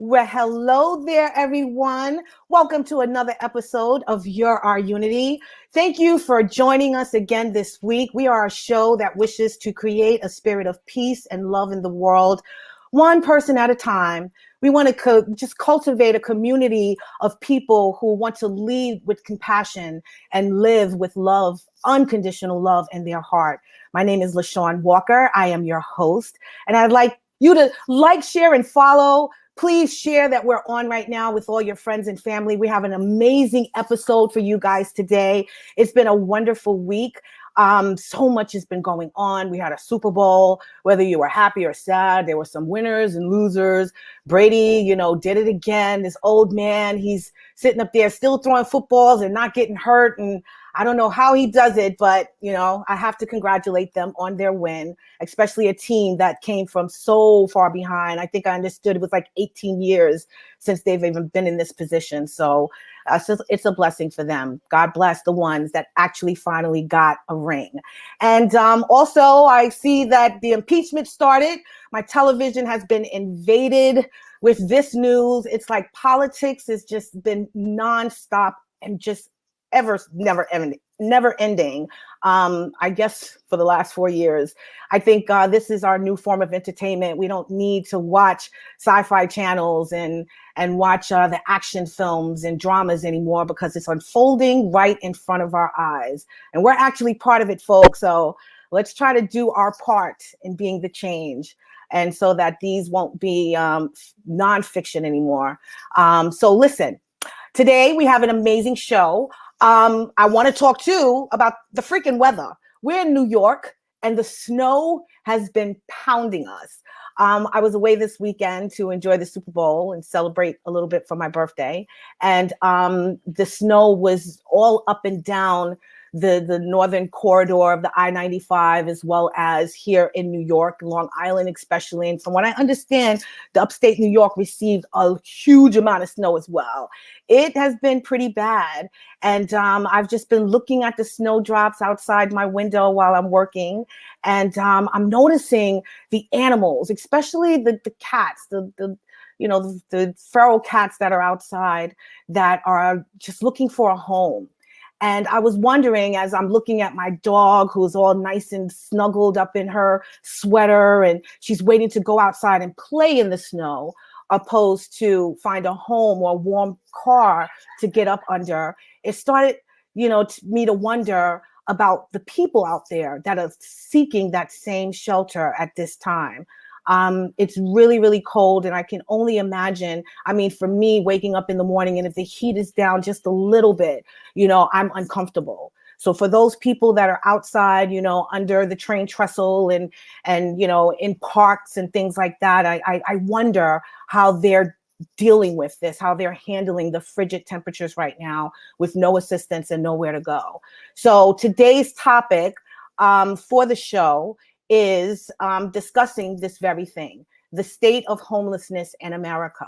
Well, hello there, everyone. Welcome to another episode of You're Our Unity. Thank you for joining us again this week. We are a show that wishes to create a spirit of peace and love in the world, one person at a time. We want to just cultivate a community of people who want to lead with compassion and live with love, unconditional love in their heart. My name is LaShawn Walker. I am your host, and I'd like you to like, share, and follow. Please share that we're on right now with all your friends and family. We have an amazing episode for you guys today. It's been a wonderful week. So much has been going on. We had a Super Bowl, whether you were happy or sad. There were some winners and losers. Brady, did it again. This old man, he's sitting up there still throwing footballs and not getting hurt. And I don't know how he does it, but, I have to congratulate them on their win, especially a team that came from so far behind. I think I understood it was like 18 years since they've even been in this position. So it's a blessing for them. God bless the ones that actually finally got a ring. And also, I see that the impeachment started. My television has been invaded with this news. It's like politics has just been nonstop and just never ending. I guess for the last 4 years. I think this is our new form of entertainment. We don't need to watch sci-fi channels and watch the action films and dramas anymore, because it's unfolding right in front of our eyes. And we're actually part of it, folks. So let's try to do our part in being the change, and so that these won't be nonfiction anymore. So listen, today we have an amazing show. I want to talk too about the freaking weather. We're in New York and the snow has been pounding us. I was away this weekend to enjoy the Super Bowl and celebrate a little bit for my birthday. And the snow was all up and down the northern corridor of the I-95, as well as here in New York, Long Island especially. And from what I understand, the upstate New York received a huge amount of snow as well. It has been pretty bad. And I've just been looking at the snowdrops outside my window while I'm working. And I'm noticing the animals, especially the cats, the feral cats that are outside that are just looking for a home. And I was wondering, as I'm looking at my dog, who's all nice and snuggled up in her sweater, and she's waiting to go outside and play in the snow, opposed to find a home or a warm car to get up under. It started, me to wonder about the people out there that are seeking that same shelter at this time. It's really, really cold, and I can only imagine. I mean, for me, waking up in the morning, and if the heat is down just a little bit, I'm uncomfortable. So for those people that are outside, under the train trestle and in parks and things like that, I wonder how they're dealing with this, how they're handling the frigid temperatures right now with no assistance and nowhere to go. So today's topic for the show is discussing this very thing, the state of homelessness in America.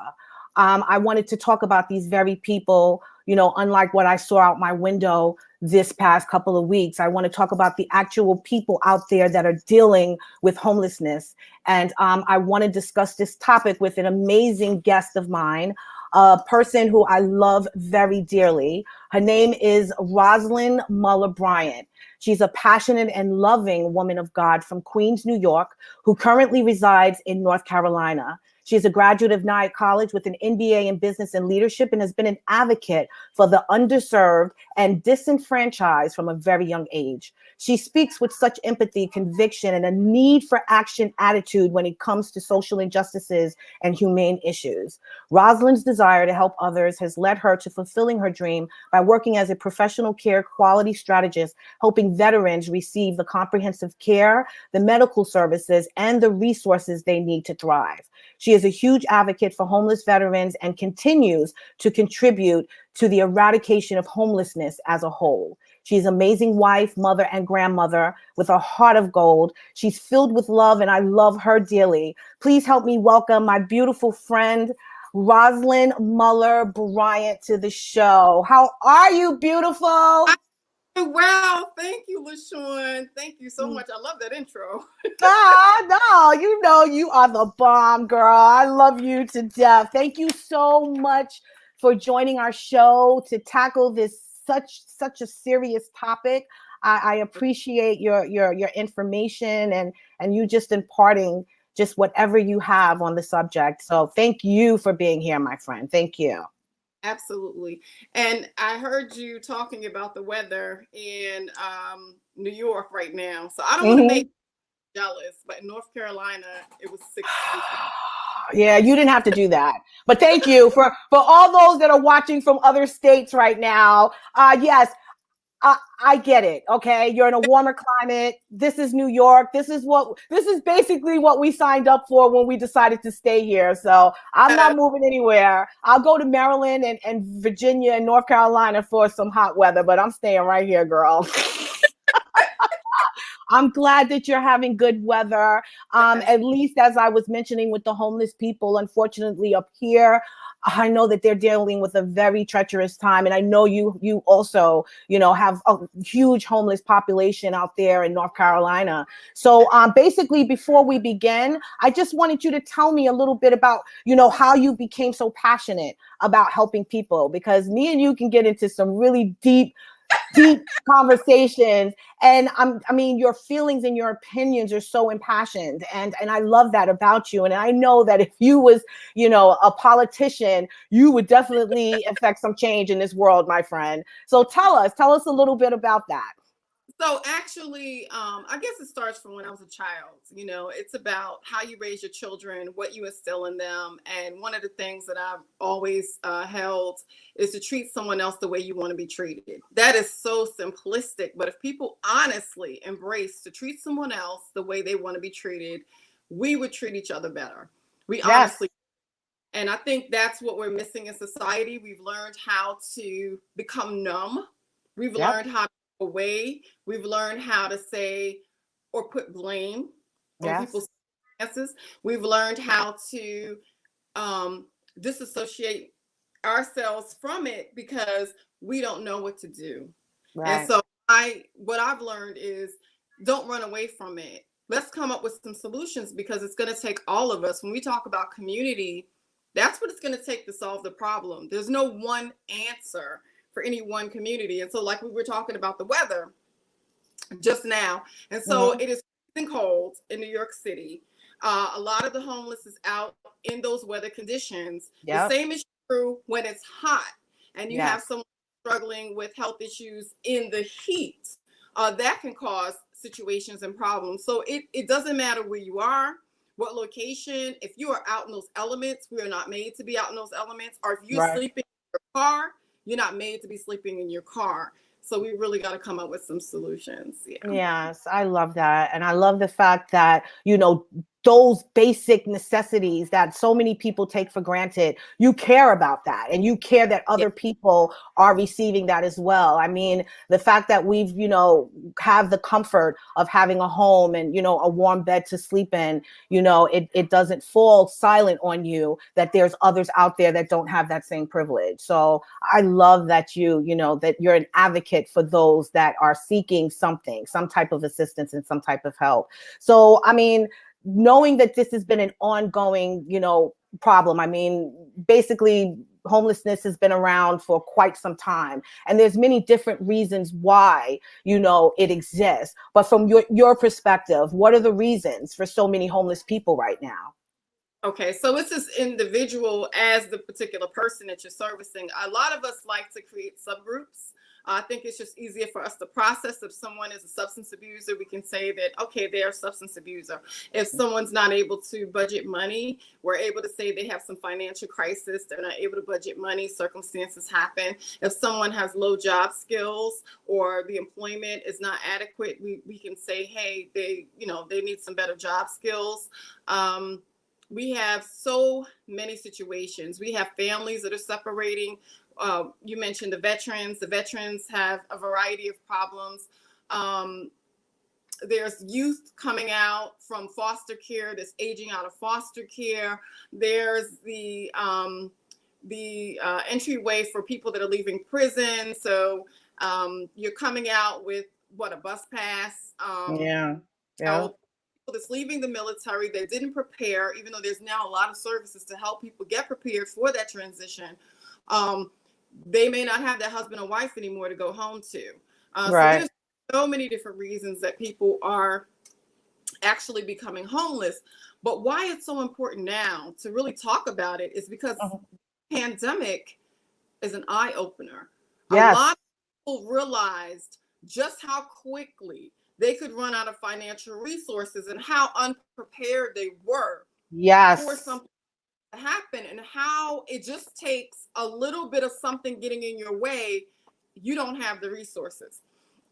I wanted to talk about these very people, unlike what I saw out my window this past couple of weeks. I want to talk about the actual people out there that are dealing with homelessness. And I want to discuss this topic with an amazing guest of mine, a person who I love very dearly. Her name is Rosalind Muller Bryant. She's a passionate and loving woman of God from Queens, New York, who currently resides in North Carolina. She's a graduate of Nye College with an MBA in business and leadership, and has been an advocate for the underserved and disenfranchised from a very young age. She speaks with such empathy, conviction, and a need for action attitude when it comes to social injustices and humane issues. Rosalind's desire to help others has led her to fulfilling her dream by working as a professional care quality strategist, helping veterans receive the comprehensive care, the medical services, and the resources they need to thrive. She is a huge advocate for homeless veterans and continues to contribute to the eradication of homelessness as a whole. She's an amazing wife, mother, and grandmother with a heart of gold. She's filled with love, and I love her dearly. Please help me welcome my beautiful friend, Rosalind Muller Bryant, to the show. How are you, beautiful? Well, thank you, LaShawn. Thank you so much. I love that intro. Ah, no, you know you are the bomb, girl. I love you to death. Thank you so much for joining our show to tackle this such a serious topic. I appreciate your information and you just imparting just whatever you have on the subject. So thank you for being here, my friend. Thank you. Absolutely. And I heard you talking about the weather in New York right now. So I don't want to make Mhm. you jealous, but in North Carolina, it was 60. Yeah, you didn't have to do that. But thank you for all those that are watching from other states right now. Yes, I get it. Okay, you're in a warmer climate. This is New York. This is basically what we signed up for when we decided to stay here. So I'm Uh, not moving anywhere. I'll go to Maryland and Virginia and North Carolina for some hot weather, but I'm staying right here, girl. I'm glad that you're having good weather. yes. At least as I was mentioning with the homeless people, unfortunately up here, I know that they're dealing with a very treacherous time. And I know you also, have a huge homeless population out there in North Carolina. So basically, before we begin, I just wanted you to tell me a little bit about, how you became so passionate about helping people, because me and you can get into some really deep conversations, and I mean your feelings and your opinions are so impassioned, and I love that about you. And I know that if you was a politician, you would definitely affect some change in this world, my friend. So tell us a little bit about that. So actually, I guess it starts from when I was a child. It's about how you raise your children, what you instill in them, and one of the things that I've always held is to treat someone else the way you want to be treated. That is so simplistic, but if people honestly embrace to treat someone else the way they want to be treated, we would treat each other better. We Yes. honestly. And I think that's what we're missing in society. We've learned how to become numb. We've Yep. learned how to go away. We've learned how to say or put blame on Yes. people's circumstances. We've learned how to um, disassociate ourselves from it because we don't know what to do. And Right. so what I've learned is don't run away from it. Let's come up with some solutions because it's going to take all of us. When we talk about community, that's what it's going to take to solve the problem. There's no one answer for any one community. And so, like we were talking about the weather just now, and so Hmm. it is freezing cold in New York City. A lot of the homeless is out in those weather conditions. The Yep. same is true when it's hot and you have Yes. someone struggling with health issues in the heat. That can cause situations and problems. So it doesn't matter where you are, what location. If you are out in those elements, we are not made to be out in those elements. Or if you're Right. sleeping in your car, you're not made to be sleeping in your car. So we really got to come up with some solutions. Yeah. Yes, I love that. And I love the fact that, those basic necessities that so many people take for granted, you care about that and you care that Yeah. other people are receiving that as well. I mean, the fact that we've, have the comfort of having a home and, a warm bed to sleep in, it doesn't fall silent on you that there's others out there that don't have that same privilege. So I love that that you're an advocate for those that are seeking something, some type of assistance and some type of help. So, I mean, knowing that this has been an ongoing, problem. I mean, basically homelessness has been around for quite some time and there's many different reasons why, it exists. But from your perspective, what are the reasons for so many homeless people right now? Okay, so it's as individual as the particular person that you're servicing. A lot of us like to create subgroups. I think it's just easier for us to process. If someone is a substance abuser, we can say that, okay, they're a substance abuser. If someone's not able to budget money, we're able to say they have some financial crisis. They're not able to budget money. Circumstances happen. If someone has low job skills or the employment is not adequate, we can say, hey, they need some better job skills. We have so many situations. We have families that are separating. You mentioned the veterans. The veterans have a variety of problems. Um, there's youth coming out from foster care that's aging out of foster care. There's the entryway for people that are leaving prison. So You're coming out with a bus pass. Yeah. People that's leaving the military that didn't prepare, even though there's now a lot of services to help people get prepared for that transition. They may not have that husband or wife anymore to go home to. So there's so many different reasons that people are actually becoming homeless. But why it's so important now to really talk about it is because the pandemic is an eye opener. Yes. A lot of people realized just how quickly they could run out of financial resources and how unprepared they were for something to happen, and how it just takes a little bit of something getting in your way. You don't have the resources.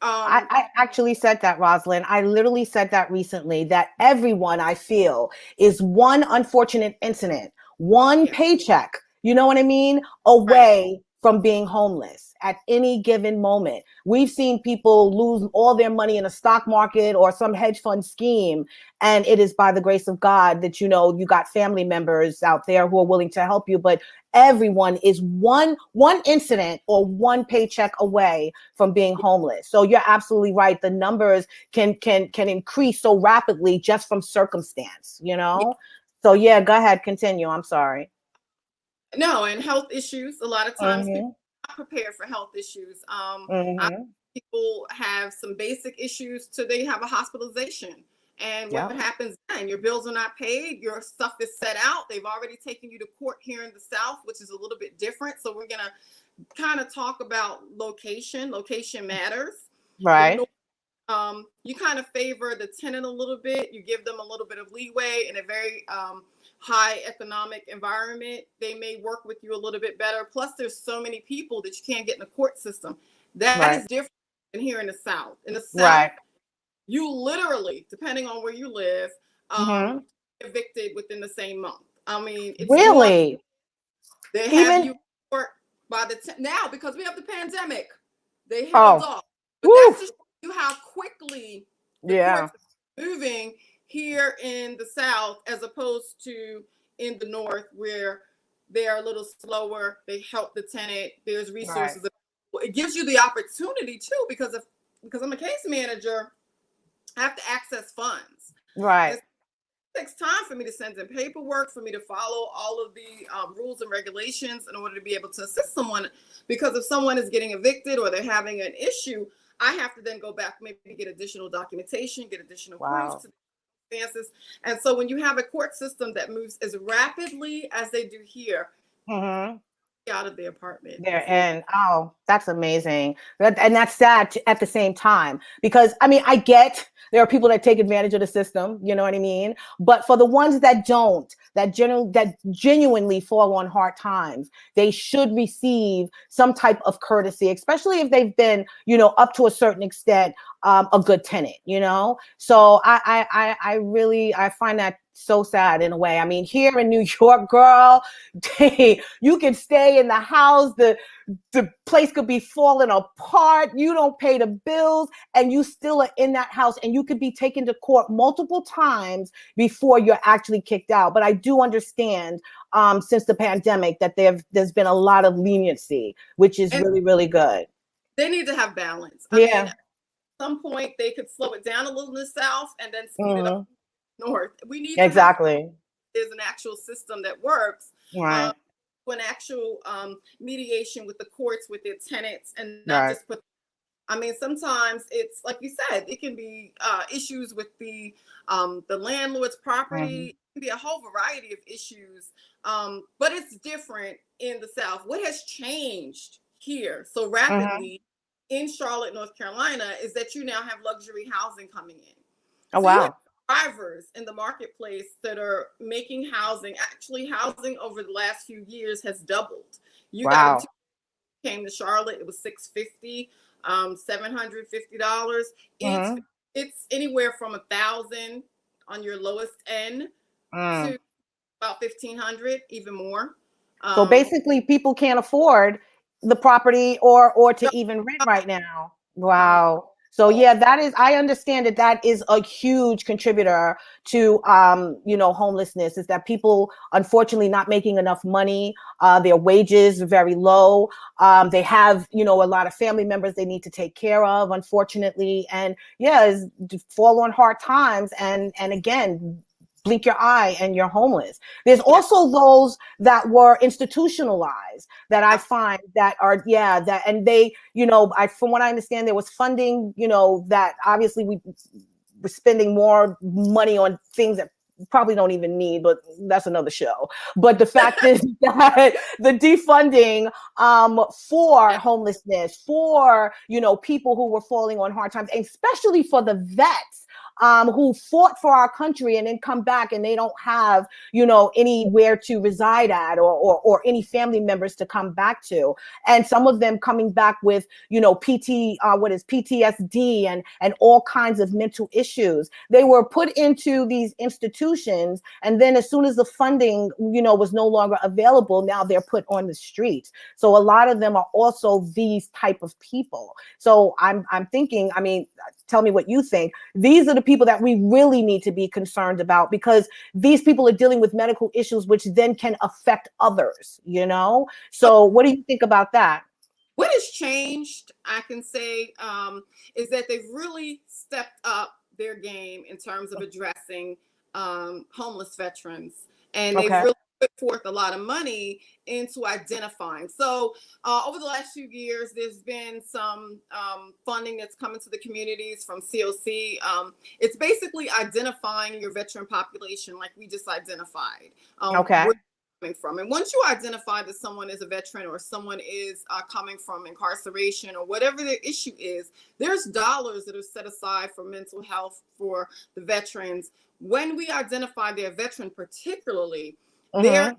I actually said that, Rosalind. I literally said that recently, that everyone, I feel, is one unfortunate incident, one paycheck, you know what I mean, away from being homeless at any given moment. We've seen people lose all their money in a stock market or some hedge fund scheme. And it is by the grace of God that, you know, you got family members out there who are willing to help you. But everyone is one incident or one paycheck away from being homeless. So you're absolutely right. The numbers can increase so rapidly just from circumstance, you know? So yeah, go ahead, continue. I'm sorry. No, and health issues. A lot of times people are not prepared for health issues. People have some basic issues till they have a hospitalization. And what happens then? Your bills are not paid. Your stuff is set out. They've already taken you to court here in the South, which is a little bit different. So we're going to kind of talk about location. Location matters. Right. You kind of favor the tenant a little bit. You give them a little bit of leeway in a very high economic environment. They may work with you a little bit better. Plus, there's so many people that you can't get in the court system. That is different than here in the South. In the South, you literally, depending on where you live, evicted within the same month. I mean, it's really, they have you court by the now because we have the pandemic. They held off, but that's just you how quickly the courts are moving here in the South as opposed to in the North, where they are a little slower. They help the tenant. There's resources. It gives you the opportunity too, because I'm a case manager, I have to access funds. Right. It takes time for me to send in paperwork, for me to follow all of the rules and regulations in order to be able to assist someone. Because if someone is getting evicted or they're having an issue, I have to then go back, maybe get additional documentation, get additional proofs to the circumstances. And so when you have a court system that moves as rapidly as they do here, out of the apartment. They're in. Oh, that's amazing. And that's sad at the same time, because I mean, I get there are people that take advantage of the system, you know what I mean? But for the ones that don't, that genuinely fall on hard times, they should receive some type of courtesy, especially if they've been, you know, up to a certain extent, a good tenant, you know? So I really find that so sad in a way. I mean, here in New York, girl, you can stay in the house, the place could be falling apart, you don't pay the bills, and you still are in that house, and you could be taken to court multiple times before you're actually kicked out. But I do understand since the pandemic that there's been a lot of leniency, which is really, really good. They need to have balance. I mean, at some point they could slow it down a little in the South and then speed it up North. We need there's an actual system that works. Right. An actual mediation with the courts with their tenants, and not just put. I mean, sometimes it's like you said, it can be issues with the landlord's property. It can be a whole variety of issues, but it's different in the South. What has changed here so rapidly in Charlotte, North Carolina, is that you now have luxury housing coming in. Oh, wow. Drivers in the marketplace that are making housing over the last few years has doubled. Came to Charlotte, it was $650, $750. It's anywhere from $1,000 on your lowest end to about $1,500, even more. So basically, people can't afford the property or to even rent right now. Wow. So yeah, that is, I understand that that is a huge contributor to, homelessness, is that people, unfortunately, not making enough money. Their wages are very low. They have, a lot of family members they need to take care of, unfortunately. And yeah, fall on hard times. And again, blink your eye and you're homeless. There's also those that were institutionalized that I find that are, that, and they, from what I understand, there was funding, that obviously we were spending more money on things that probably don't even need, but that's another show. But the fact is that the defunding for homelessness, for, people who were falling on hard times, and especially for the vets, who fought for our country and then come back and they don't have, anywhere to reside at, or any family members to come back to. And some of them coming back with, PTSD and all kinds of mental issues. They were put into these institutions, and then as soon as the funding, was no longer available, now they're put on the streets. So a lot of them are also these type of people. So I'm thinking, tell me what you think. These are the people that we really need to be concerned about, because these people are dealing with medical issues, which then can affect others, So what do you think about that? What has changed, I can say, is that they've really stepped up their game in terms of addressing homeless veterans. And they've really put forth a lot of money into identifying. So over the last few years, there's been some funding that's coming to the communities from COC. It's basically identifying your veteran population like we just identified. From. And once you identify that someone is a veteran, or someone is coming from incarceration, or whatever the issue is, there's dollars that are set aside for mental health for the veterans. When we identify their veteran particularly, there are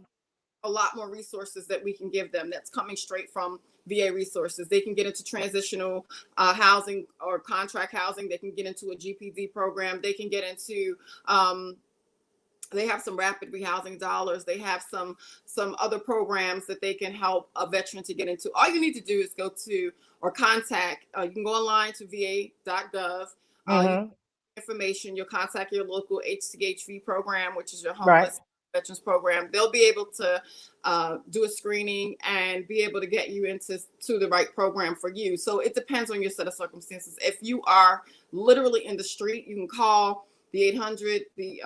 a lot more resources that we can give them that's coming straight from VA resources. They can get into transitional housing or contract housing. They can get into a GPD program. They can get into they have some rapid rehousing dollars. They have some other programs that they can help a veteran to get into. All you need to do is go to or contact. You can go online to va.gov. Information. You'll contact your local HCHV program, which is your homeless veterans program. They'll be able to do a screening and be able to get you into the right program for you. So it depends on your set of circumstances. If you are literally in the street, you can call the 800, the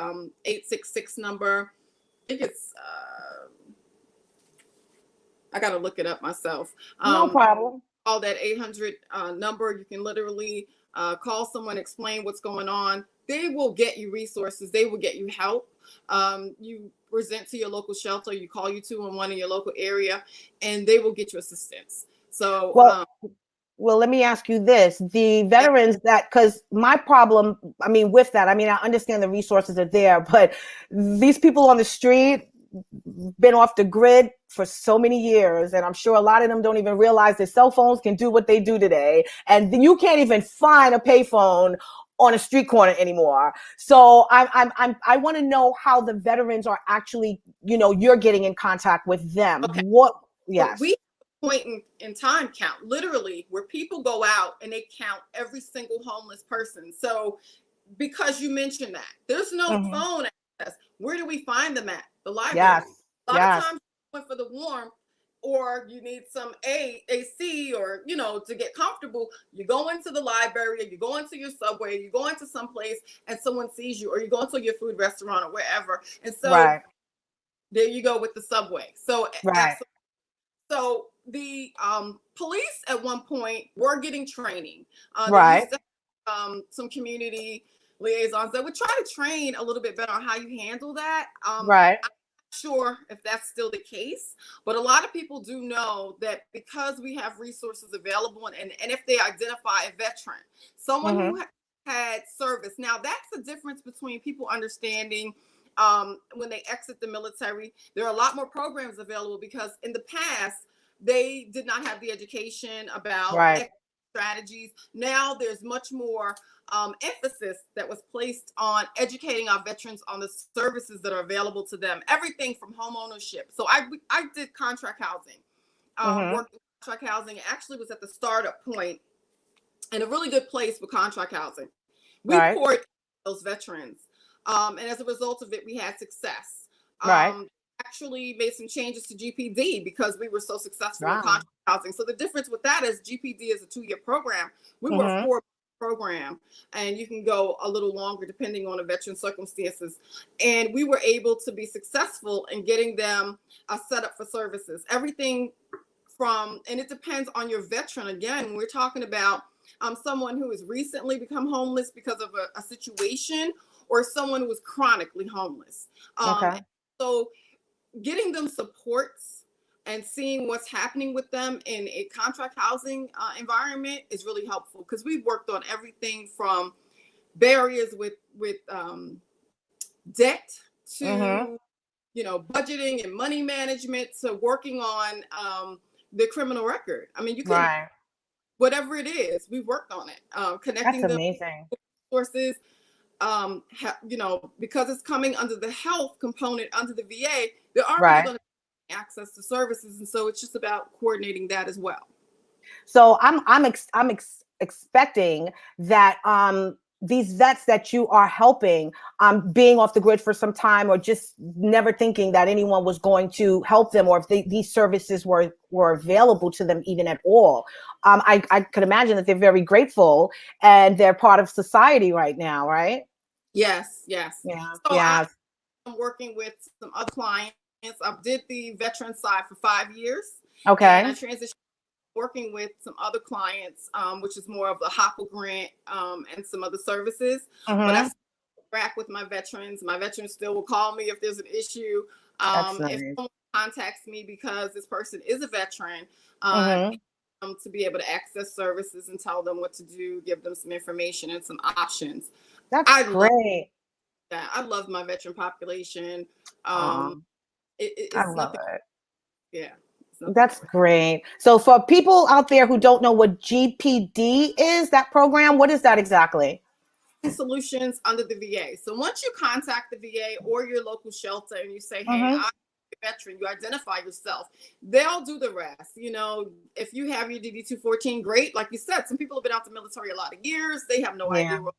866 number. I think it's, I got to look it up myself. No problem. Call that 800 number. You can literally call someone, explain what's going on. They will get you resources. They will get you help. You present to your local shelter. You call you 211 in your local area, and they will get you assistance. So, well, let me ask you this. The veterans because my problem, with that, I understand the resources are there, but these people on the street been off the grid for so many years, and I'm sure a lot of them don't even realize that cell phones can do what they do today, and you can't even find a payphone on a street corner anymore. So I want to know how the veterans are actually, you're getting in contact with them. Okay. Yes. We point in time count, literally, where people go out and they count every single homeless person. So because you mentioned that, there's no phone access. Where do we find them at? The library. A lot of times you went for the warm, or you need some AC, or to get comfortable. You go into the library, or you go into your subway, you go into some place and someone sees you, or you go into your food restaurant or wherever. And so there you go with the subway. So so the police at one point were getting training. Some community liaisons that would try to train a little bit better on how you handle that. I'm not sure if that's still the case, but a lot of people do know that because we have resources available, and if they identify a veteran, someone who had service. Now that's the difference between people understanding when they exit the military. There are a lot more programs available, because in the past they did not have the education about strategies. Now there's much more emphasis that was placed on educating our veterans on the services that are available to them. Everything from home ownership. So I did contract housing. Worked in contract housing. It actually was at the startup point and a really good place for contract housing. We Right. poured those veterans, and as a result of it, we had success. Right. Actually made some changes to GPD because we were so successful in Wow. contract housing. So the difference with that is GPD is a 2-year program. We were a 4 program, and you can go a little longer depending on the veteran circumstances. And we were able to be successful in getting them set up for services. Everything from, and it depends on your veteran. Again, we're talking about someone who has recently become homeless because of a situation, or someone who is chronically homeless. Okay. So getting them supports and seeing what's happening with them in a contract housing environment is really helpful, because we've worked on everything from barriers with debt to budgeting and money management, to working on the criminal record. I mean, you can, Right. whatever it is, we've worked on it, connecting That's them amazing. with sources. Because it's coming under the health component under the VA, they're already Right. going to have access to services, and so it's just about coordinating that as well. So I'm expecting that these vets that you are helping, being off the grid for some time, or just never thinking that anyone was going to help them, or if these services were available to them even at all. I could imagine that they're very grateful and they're part of society right now, right? Yes. Yeah. So Yeah. I'm working with some other clients. I did the veteran side for 5 years. Okay. And I transitioned working with some other clients, which is more of the HOPPA grant and some other services. But I track with my veterans. My veterans still will call me if there's an issue. That's nice. If someone contacts me because this person is a veteran, to be able to access services and tell them what to do, give them some information and some options. That's great. That. I love my veteran population. I It's love nothing. it. Yeah. That's great. So for people out there who don't know what GPD is, that program, what is that exactly? Solutions under the VA. So once you contact the VA or your local shelter and you say, hey, I'm a veteran, you identify yourself, they'll do the rest. If you have your DD-214, great. Like you said, some people have been out the military a lot of years. They have no idea what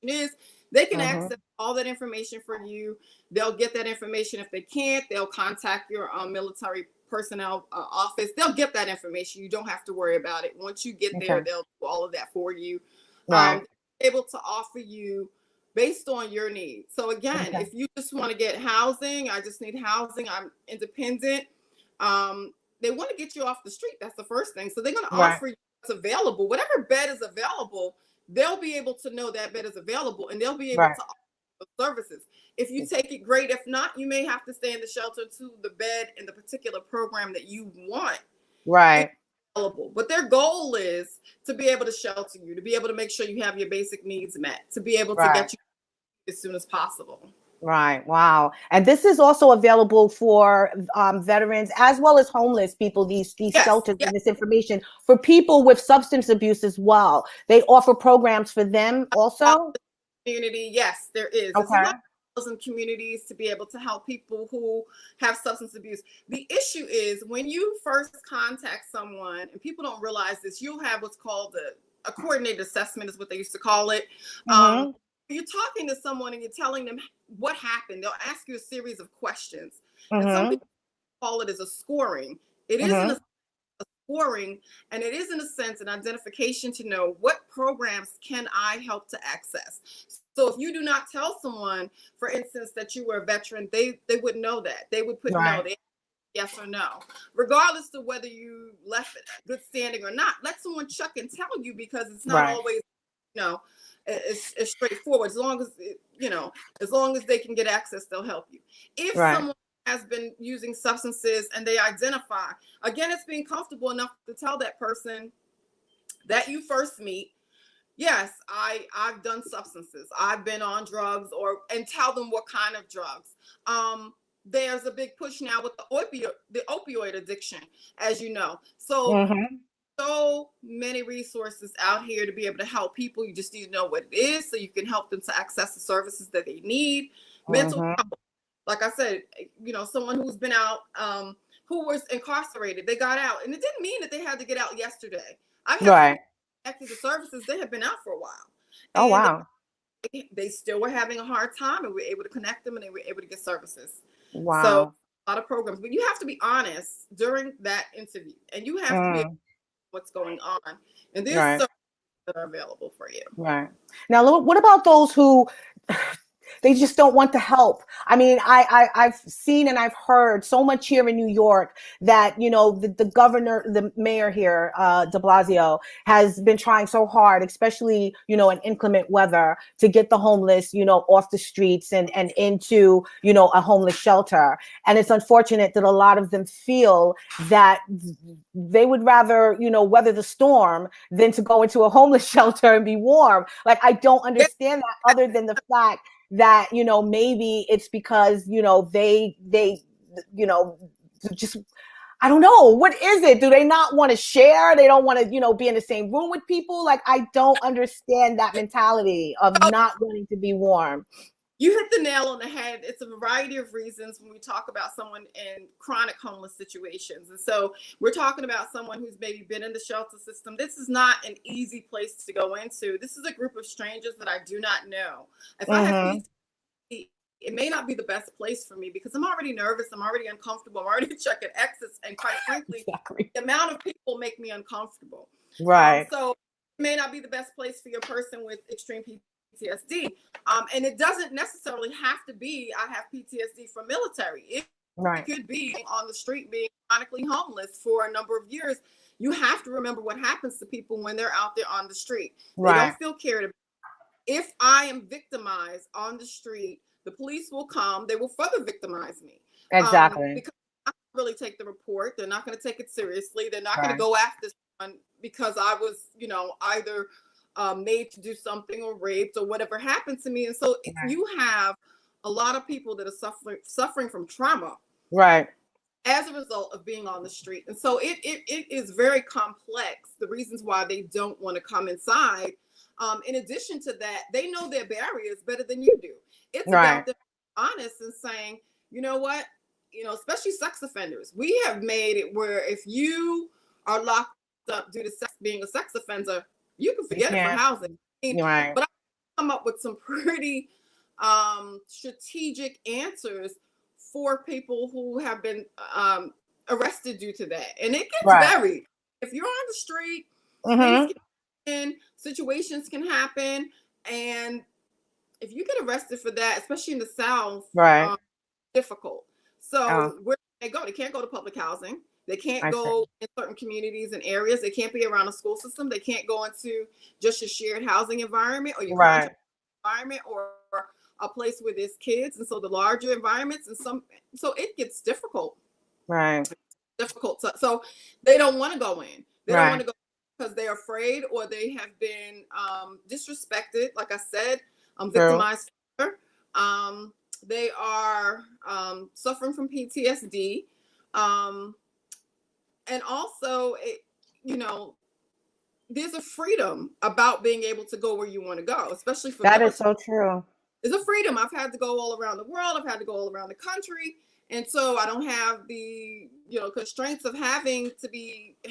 it is. They can access all that information for you. They'll get that information. If they can't, they'll contact your military personnel office. They'll get that information. You don't have to worry about it. Once you get there, they'll do all of that for you. Able to offer you based on your needs. So again, if you just want to get housing, I just need housing, I'm independent. They want to get you off the street. That's the first thing. So they're going to offer you what's available. Whatever bed is available, they'll be able to know that bed is available, and they'll be able to offer services. If you take it, great. If not, you may have to stay in the shelter to the bed in the particular program that you want. Right. But their goal is to be able to shelter you, to be able to make sure you have your basic needs met, to be able to get you as soon as possible. Right. Wow. And this is also available for veterans as well as homeless people, these shelters and this information for people with substance abuse as well. They offer programs for them also? Community, yes, there is. It's a lot of communities to be able to help people who have substance abuse. The issue is when you first contact someone, and people don't realize this, you'll have what's called a coordinated assessment, is what they used to call it. You're talking to someone and you're telling them what happened. They'll ask you a series of questions. And some people call it as a scoring. It isn't a scoring, and it is in a sense an identification to know what programs can I help to access. So if you do not tell someone, for instance, that you were a veteran, they wouldn't know that. They would put no, yes or no, regardless of whether you left it good standing or not. Let someone check and tell you, because it's not always, it's straightforward. As long as they can get access, they'll help you. If someone has been using substances and they identify, again, it's being comfortable enough to tell that person that you first meet, yes, I've done substances, I've been on drugs, and tell them what kind of drugs. There's a big push now with the opioid addiction, as you know. So many resources out here to be able to help people. You just need to know what it is so you can help them to access the services that they need. Mental health, like I said, someone who's been out, who was incarcerated, they got out, and it didn't mean that they had to get out yesterday. connected to services, they had been out for a while. Oh, And wow. they still were having a hard time, and we were able to connect them and they were able to get services. So Wow. a lot of programs, but you have to be honest during that interview, and you have to be Mm, what's going on. And there's right. services that are available for you. Right. Now, what about those who they just don't want the help? I mean, I've seen and I've heard so much here in New York that, you know, the governor, the mayor here, de Blasio, has been trying so hard, especially, you know, in inclement weather, to get the homeless, you know, off the streets and into, you know, a homeless shelter. And it's unfortunate that a lot of them feel that they would rather, you know, weather the storm than to go into a homeless shelter and be warm. Like, I don't understand that, other than the fact that, you know, maybe it's because, you know, they you know, just, I don't know, what is it? Do they not want to share? They don't want to, you know, be in the same room with people? Like, I don't understand that mentality of So not wanting to be warm. you hit the nail on the head. It's a variety of reasons when we talk about someone in chronic homeless situations. And so we're talking about someone who's maybe been in the shelter system. This is not an easy place to go into. This is a group of strangers that I do not know. If I have Mm-hmm. PTSD, it may not be the best place for me because I'm already nervous. I'm already uncomfortable. I'm already checking exits. And quite frankly, Exactly. the amount of people make me uncomfortable. Right. So it may not be the best place for your person with extreme PTSD. And it doesn't necessarily have to be, I have PTSD from military. It Right. could be on the street, being chronically homeless for a number of years. You have to remember what happens to people when they're out there on the street. They Right. don't feel cared about. If I am victimized on the street, the police will come. They will further victimize me. Exactly. Because I don't really take the report. They're not going to take it seriously. They're not going Right. to go after someone because I was, you know, either made to do something or raped or whatever happened to me. And so Right. you have a lot of people that are suffering from trauma Right. as a result of being on the street. And so it is very complex, the reasons why they don't want to come inside. In addition to that, they know their barriers better than you do. It's Right. about them being honest and saying, you know what, you know, especially sex offenders, we have made it where if you are locked up due to being a sex offender, you can You forget it for can't. housing. Right. But I come up with some pretty strategic answers for people who have been arrested due to that. And it gets Right. varied. If you're on the street, things Mm-hmm. can happen, situations can happen. And if you get arrested for that, especially in the South, Right. difficult. Oh, So where they go? They can't go to public housing. They can't I see. go in certain communities and areas. They can't be around a school system. They can't go into just your shared housing environment or your Right. contract environment or a place where there's kids. And so the larger environments and so it gets difficult. Right. So they don't want to go in. They don't want Right. to go because they're afraid or they have been disrespected. Like I said, True. victimized. They are suffering from PTSD. Um, and also, you know, there's a freedom about being able to go where you want to go, especially for That is military. so true. There's a freedom. I've had to go all around the world. I've had to go all around the country. And so I don't have the, you know, constraints of having to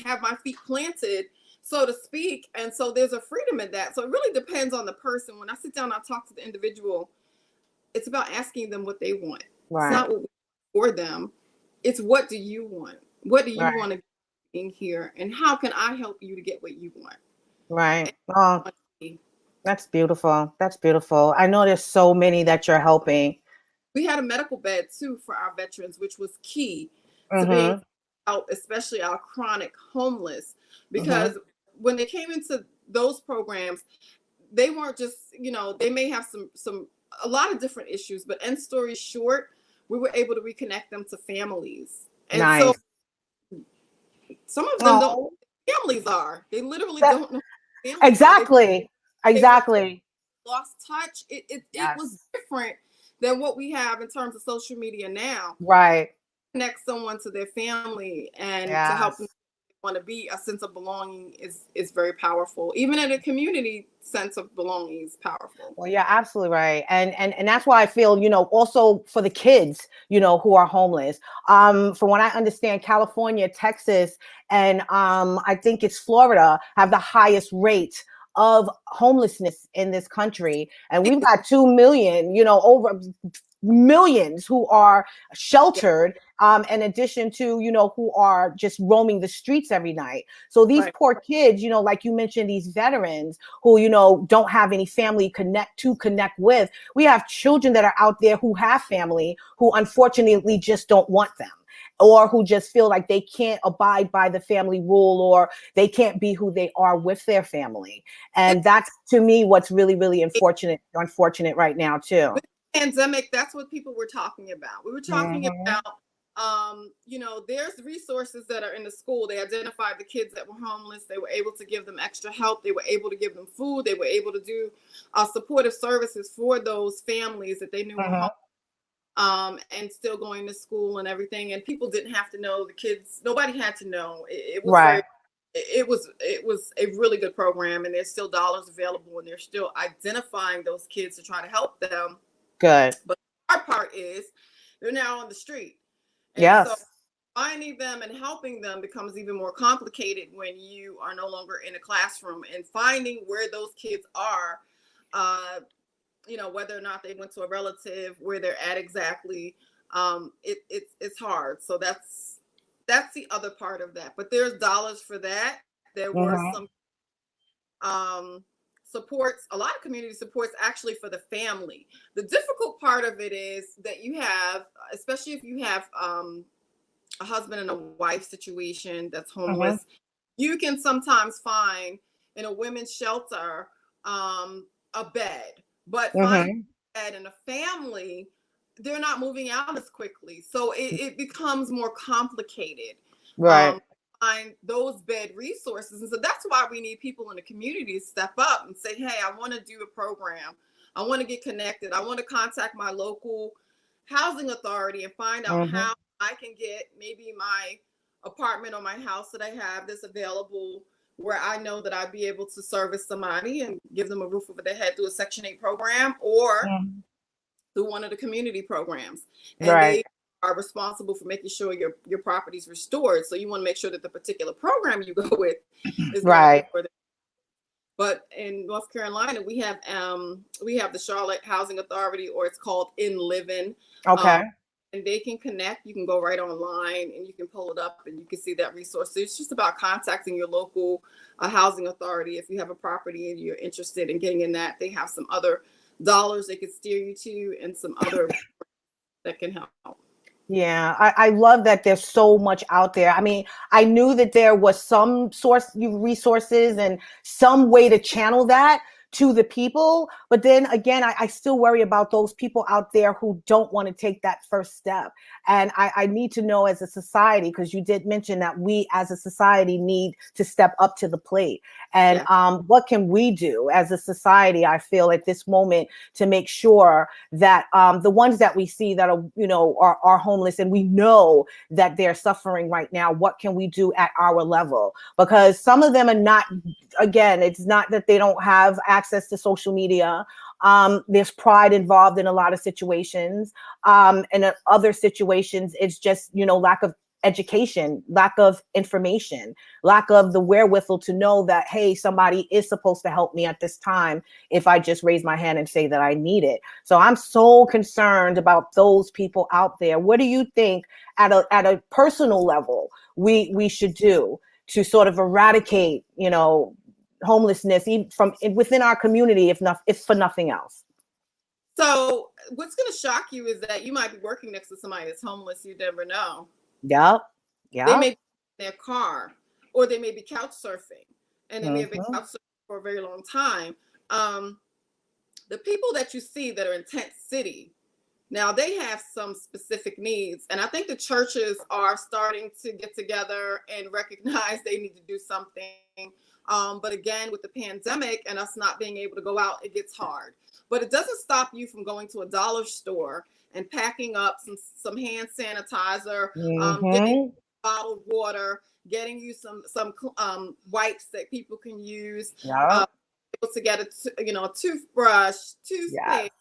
have my feet planted, so to speak. And so there's a freedom in that. So it really depends on the person. When I sit down, I talk to the individual. It's about asking them what they want. Right. It's not what we want for them. It's what do you want? What do you Right. want to get in here? And how can I help you to get what you want? Right. Oh, that's beautiful. That's beautiful. I know there's so many that you're helping. We had a medical bed too for our veterans, which was key to being Mm-hmm. out, especially our chronic homeless, Mm-hmm. because when they came into those programs, they weren't just, you know, they may have a lot of different issues, but end story short, we were able to reconnect them to families. And Nice. so some of them don't know Oh, who families are. They literally that, don't know who families are. exactly. Exactly. Lost touch. It Yes. was different than what we have in terms of social media now. Right. Connect someone to their family and to help them Yes. want to be, a sense of belonging is very powerful. Even in a community, sense of belonging is powerful. Well, you're absolutely right. And that's why I feel, also for the kids, who are homeless. From what I understand, California, Texas, and I think it's Florida have the highest rate of homelessness in this country. And we've got 2 million, over millions who are sheltered, in addition to, who are just roaming the streets every night. So these Right. poor kids, like you mentioned, these veterans who, don't have any family to connect with. We have children that are out there who have family who unfortunately just don't want them, or who just feel like they can't abide by the family rule, or they can't be who they are with their family. And that's, to me, what's really, really unfortunate right now too. With the pandemic, that's what people were talking about. We were talking about, there's resources that are in the school. They identified the kids that were homeless. They were able to give them extra help. They were able to give them food. They were able to do supportive services for those families that they knew were homeless. And still going to school and everything, and people didn't have to know. The kids, nobody had to know. It was right. it was a really good program, and there's still dollars available, and they're still identifying those kids to try to help them. Good. But our part is they're now on the street. And yes. So finding them and helping them becomes even more complicated when you are no longer in a classroom, and finding where those kids are. Whether or not they went to a relative, where they're at exactly, it's hard. So that's the other part of that. But there's dollars for that. There were some supports, a lot of community supports actually for the family. The difficult part of it is that you have, especially if you have a husband and a wife situation that's homeless, you can sometimes find in a women's shelter a bed. But finding a bed in a family, they're not moving out as quickly. So it becomes more complicated. Right. Find those bed resources. And so that's why we need people in the community to step up and say, hey, I want to do a program. I want to get connected. I want to contact my local housing authority and find out how I can get maybe my apartment or my house that I have that's available, where I know that I'd be able to service somebody and give them a roof over their head through a Section 8 program, or through one of the community programs. And they are responsible for making sure your property is restored. So you want to make sure that the particular program you go with is right. But in North Carolina, we have the Charlotte Housing Authority, or it's called In Living. Okay. And they can connect. You can go right online and you can pull it up and you can see that resource. So it's just about contacting your local housing authority. If you have a property and you're interested in getting in that, they have some other dollars they could steer you to, and some other that can help. Yeah, I love that there's so much out there. I mean, I knew that there was some resources and some way to channel that to the people. But then again, I still worry about those people out there who don't want to take that first step. And I need to know, as a society, because you did mention that we as a society need to step up to the plate. And what can we do as a society, I feel, at this moment, to make sure that the ones that we see that are homeless, and we know that they're suffering right now, what can we do at our level? Because some of them are not, again, it's not that they don't have access to social media. There's pride involved in a lot of situations. And in other situations, it's just, lack of education, lack of information, lack of the wherewithal to know that, hey, somebody is supposed to help me at this time if I just raise my hand and say that I need it. So I'm so concerned about those people out there. What do you think at a personal level we should do to sort of eradicate, homelessness from within our community, if for nothing else? So what's going to shock you is that you might be working next to somebody that's homeless. You never know. Yep. They may be in their car, or they may be couch surfing, and they may have been couch surfing for a very long time. The people that you see that are in Tent City, now they have some specific needs, and I think the churches are starting to get together and recognize they need to do something. But again, with the pandemic and us not being able to go out, it gets hard. But it doesn't stop you from going to a dollar store and packing up some hand sanitizer, getting bottled water, getting you some wipes that people can use. Yeah. Able to get a toothbrush, Yes. toothpaste,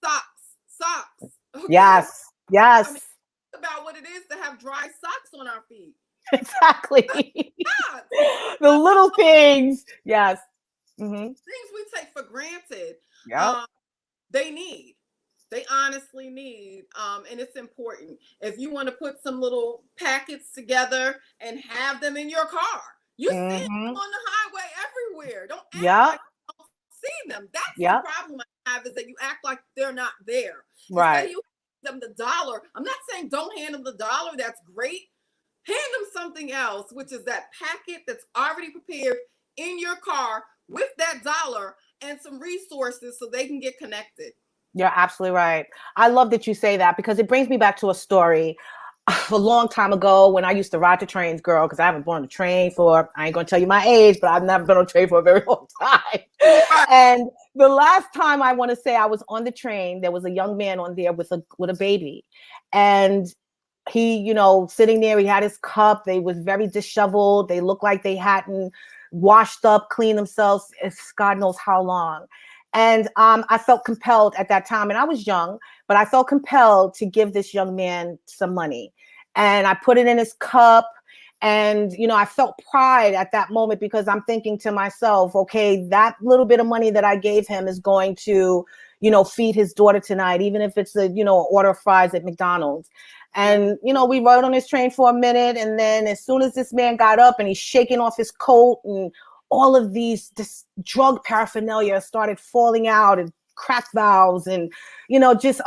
socks. Okay. Yes. I mean, Yes. about what it is to have dry socks on our feet. Exactly. Yeah. The little things. Yes. Mm-hmm. Things we take for granted. Yep. They honestly need, and it's important. If you want to put some little packets together and have them in your car, you see them on the highway everywhere. Don't act like you don't see them. That's the problem I have, is that you act like they're not there. Right. Instead, you hand them the dollar. I'm not saying don't hand them the dollar. That's great. Hand them something else, which is that packet that's already prepared in your car with that dollar and some resources so they can get connected. You're absolutely right. I love that you say that, because it brings me back to a story a long time ago when I used to ride the trains, girl, because I haven't been on a train for, I ain't going to tell you my age, but I've never been on a train for a very long time. And the last time I want to say I was on the train, there was a young man on there with a baby. And he, sitting there, he had his cup. They was very disheveled. They looked like they hadn't washed up, cleaned themselves, God knows how long. And I felt compelled at that time, and I was young, but I felt compelled to give this young man some money. And I put it in his cup. And, I felt pride at that moment, because I'm thinking to myself, okay, that little bit of money that I gave him is going to, feed his daughter tonight, even if it's an order of fries at McDonald's. And, we rode on this train for a minute. And then as soon as this man got up and he's shaking off his coat, and all of this drug paraphernalia started falling out, and crack valves, and just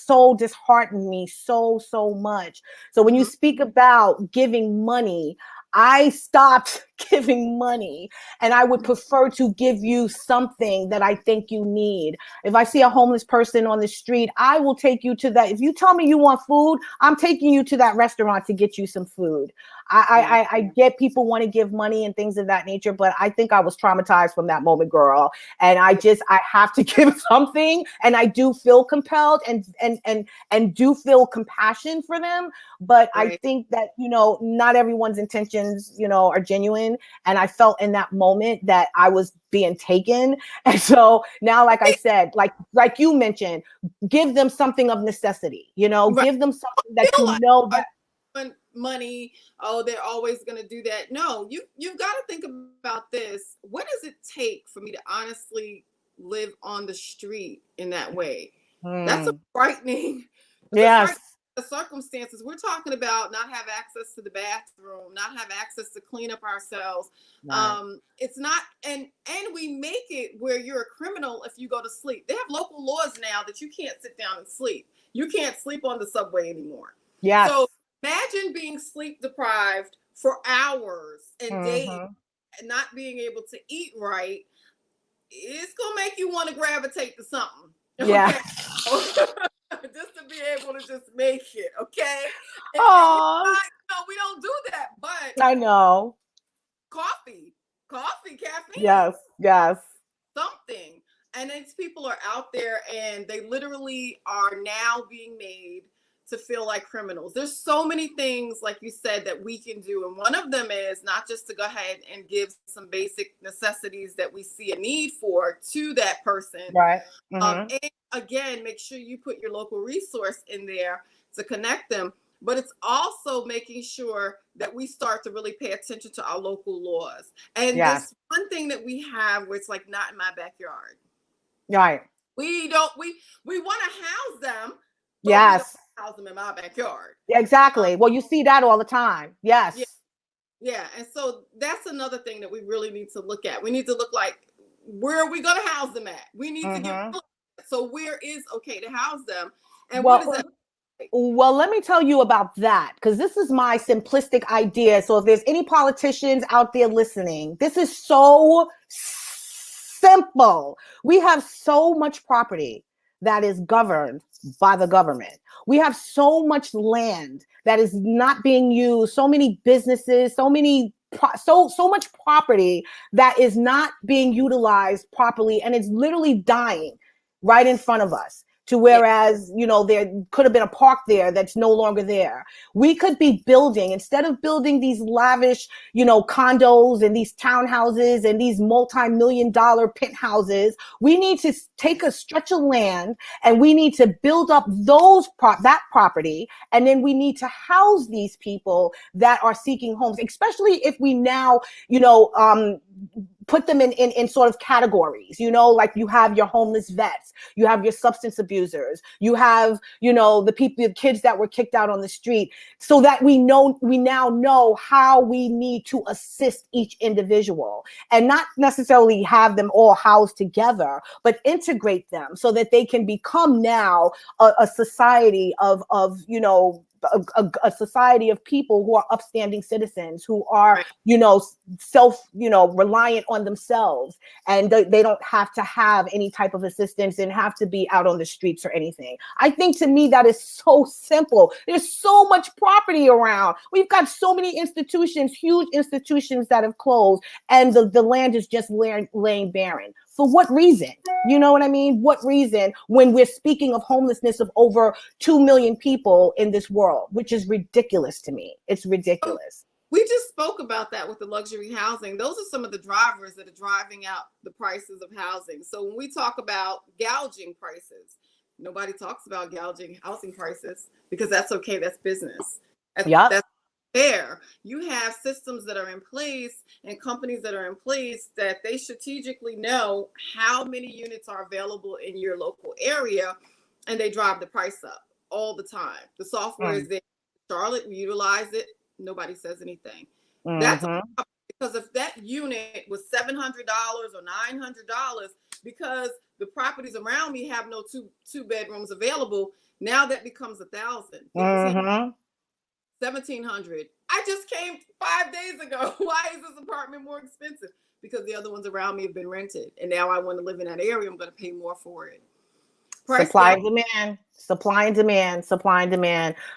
so disheartened me so much. So when you speak about giving money, I stopped giving money, and I would prefer to give you something that I think you need. If I see a homeless person on the street, I will take you to that. If you tell me you want food, I'm taking you to that restaurant to get you some food. I get people want to give money and things of that nature, but I think I was traumatized from that moment, girl. And I have to give something, and I do feel compelled and do feel compassion for them. But right. I think that, not everyone's intentions, are genuine. And I felt in that moment that I was being taken. And so now, like I said, like you mentioned, give them something of necessity, right. Give them something that that money, they're always going to do that. No, you've got to think about this. What does it take for me to honestly live on the street in that way? That's a frightening. Yes. The circumstances we're talking about, not have access to the bathroom, not have access to clean up ourselves. Right. It's not, and we make it where you're a criminal if you go to sleep. They have local laws now that you can't sit down and sleep. You can't sleep on the subway anymore. Yeah. So imagine being sleep deprived for hours and days and not being able to eat right. It's gonna make you want to gravitate to something. Yeah. Just to be able to just make it, okay? Oh, we don't do that, but I know. Coffee, caffeine. Yes. Something. And these people are out there, and they literally are now being made to feel like criminals. There's so many things, like you said, that we can do. And one of them is not just to go ahead and give some basic necessities that we see a need for to that person. Right. And again, make sure you put your local resource in there to connect them. But it's also making sure that we start to really pay attention to our local laws. And this one thing that we have where it's like not in my backyard. Right. We want to house them. Yes. House them in my backyard. Exactly. Well, you see that all the time. Yes. Yeah. And so that's another thing that we really need to look at. We need to look like, where are we going to house them at? We need to get, so where is okay to house them? And what is that? Well, let me tell you about that, because this is my simplistic idea. So if there's any politicians out there listening, this is so simple. We have so much property that is governed by the government. We have so much land that is not being used, so many businesses, so much property that is not being utilized properly, and it's literally dying right in front of us. to whereas, you know, there could have been a park there that's no longer there. We could be building, instead of building these lavish, you know, condos and these townhouses and these multi-million-dollar penthouses, we need to take a stretch of land and we need to build up that property. And then we need to house these people that are seeking homes, especially if we now, you know, put them in sort of categories, you know, like you have your homeless vets, you have your substance abusers, you have, you know, the kids that were kicked out on the street, so that we now know how we need to assist each individual and not necessarily have them all housed together, but integrate them so that they can become now a society of, you know, a society of people who are upstanding citizens, who are, you know, reliant on themselves, and they don't have to have any type of assistance and have to be out on the streets or anything. I think, to me, that is so simple. There's so much property around. We've got so many institutions, huge institutions that have closed, and the land is just laying barren. For what reason? You know what I mean? What reason, when we're speaking of homelessness of over 2 million people in this world, which is ridiculous to me. It's ridiculous. We just spoke about that with the luxury housing. Those are some of the drivers that are driving out the prices of housing. So when we talk about gouging prices, nobody talks about gouging housing prices because that's okay. That's business. That's fair. You have systems that are in place and companies that are in place that they strategically know how many units are available in your local area, and they drive the price up all the time. The software is there. Charlotte, we utilize it. Nobody says anything. That's because if that unit was $700 or $900, because the properties around me have no two bedrooms available, now that becomes $1,000. 1,700. I just came 5 days ago. Why is this apartment more expensive? Because the other ones around me have been rented, and now I want to live in that area. I'm going to pay more for it. Supply and demand.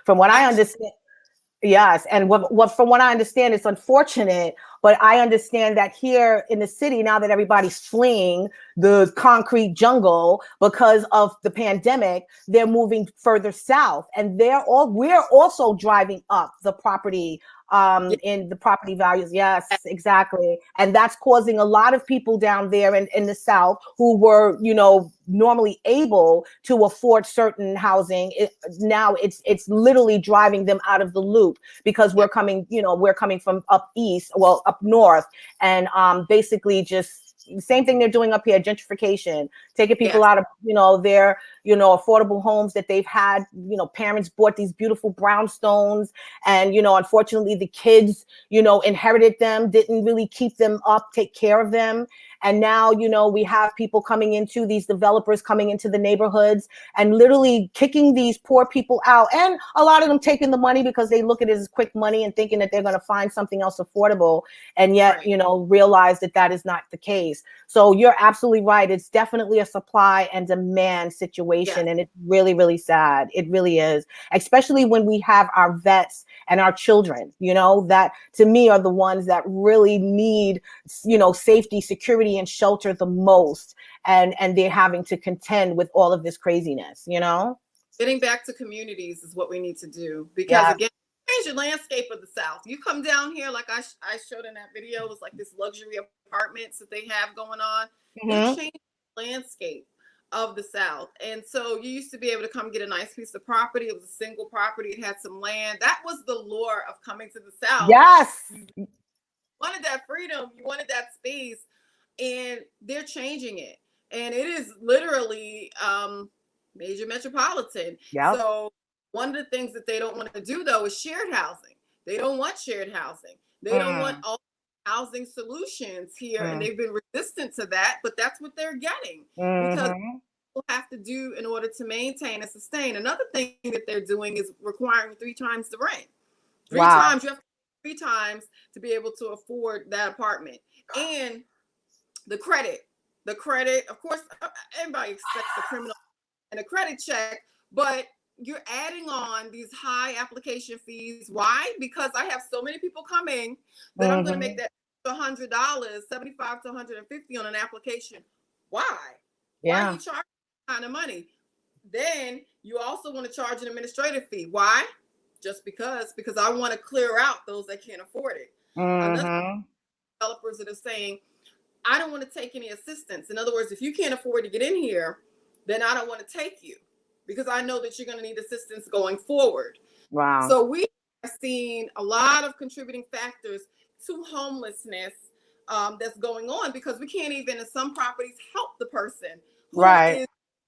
From what I understand, yes, and from what I understand, it's unfortunate, but I understand that here in the city, now that everybody's fleeing the concrete jungle because of the pandemic, they're moving further south, and we're also driving up the property in the property values. Yes, exactly. And that's causing a lot of people down there in the South who were, you know, normally able to afford certain housing. Now it's literally driving them out of the loop because we're coming from up north, and basically just the same thing they're doing up here, gentrification, taking people out of, you know, their, you know, affordable homes that they've had. You know, parents bought these beautiful brownstones, and, you know, unfortunately the kids, you know, inherited them, didn't really keep them up, take care of them. And now, you know, we have people these developers coming into the neighborhoods and literally kicking these poor people out. And a lot of them taking the money because they look at it as quick money and thinking that they're going to find something else affordable. And yet, you know, realize that is not the case. So you're absolutely right. It's definitely a supply and demand situation. And it's really, really sad. It really is, especially when we have our vets and our children, you know, that to me are the ones that really need, you know, safety, security, and shelter the most, and they're having to contend with all of this craziness, you know. Getting back to communities is what we need to do, because again, change the landscape of the South. You come down here, like I showed in that video, it was like this luxury apartments that they have going on. It changed the landscape of the South. And so you used to be able to come get a nice piece of property. It was a single property. It had some land. That was the lure of coming to the South. Yes. You wanted that freedom. You wanted that space. And they're changing it. And it is literally major metropolitan. So one of the things that they don't want to do, though, is shared housing. They don't want shared housing. They don't want all housing solutions here. And they've been resistant to that, but that's what they're getting. Because people have to do in order to maintain and sustain. Another thing that they're doing is requiring 3 times the rent. 3 times, you have to 3 times to be able to afford that apartment. And the credit, of course, everybody expects a criminal and a credit check, but you're adding on these high application fees. Why? Because I have so many people coming that I'm going to make that $100, $75 to $150 on an application. Why? Why are you charging that kind of money? Then you also want to charge an administrative fee. Why? Just because I want to clear out those that can't afford it. Another developers that are saying, I don't want to take any assistance. In other words, if you can't afford to get in here, then I don't want to take you because I know that you're going to need assistance going forward. Wow. So we have seen a lot of contributing factors to homelessness that's going on because we can't even in some properties help the person who is in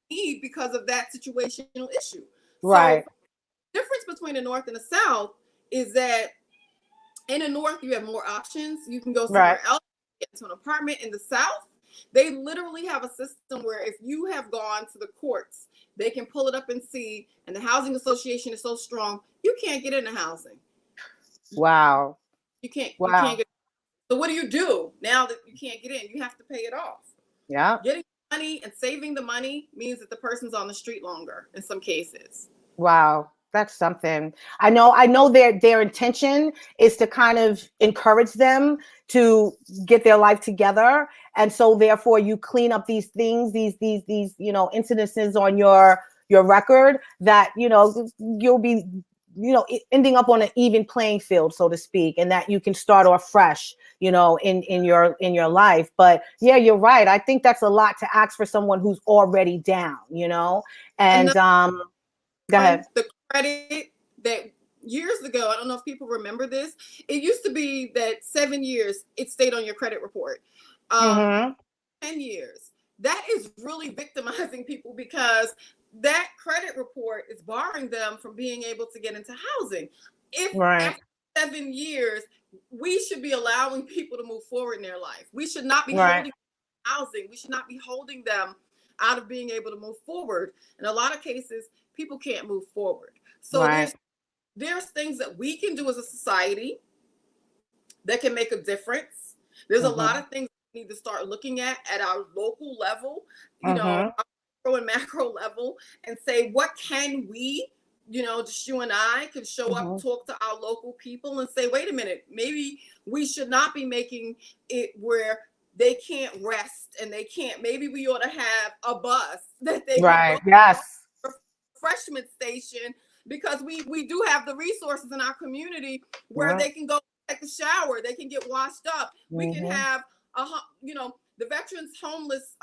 need because of that situational issue. Right. So the difference between the North and the South is that in the North, you have more options. You can go somewhere else, get into an apartment. In the South, they literally have a system where if you have gone to the courts, they can pull it up and see, and the housing association is so strong, you can't get into housing. Wow. You can't get. So what do you do now that you can't get in? You have to pay it off. Yeah. Getting money and saving the money means that the person's on the street longer in some cases. Wow. That's something. I know their intention is to kind of encourage them to get their life together. And so therefore you clean up these things, these, incidences on your record that, you'll be, ending up on an even playing field, so to speak, and that you can start off fresh, in your life. But yeah, you're right. I think that's a lot to ask for someone who's already down, and, go ahead. The credit that years ago, I don't know if people remember this. It used to be that 7 years it stayed on your credit report. 10 years. That is really victimizing people because that credit report is barring them from being able to get into housing. If after 7 years, we should be allowing people to move forward in their life. We should not be holding housing. We should not be holding them out of being able to move forward. In a lot of cases, people can't move forward. So there's things that we can do as a society that can make a difference. There's a lot of things we need to start looking at our local level, micro and macro level, and say, what can we, just you and I can show up, talk to our local people and say, wait a minute, maybe we should not be making it where they can't rest and maybe we ought to have a bus that they can go to a refreshment station, because we do have the resources in our community where they can go take a shower, they can get washed up. We can have the veterans homeless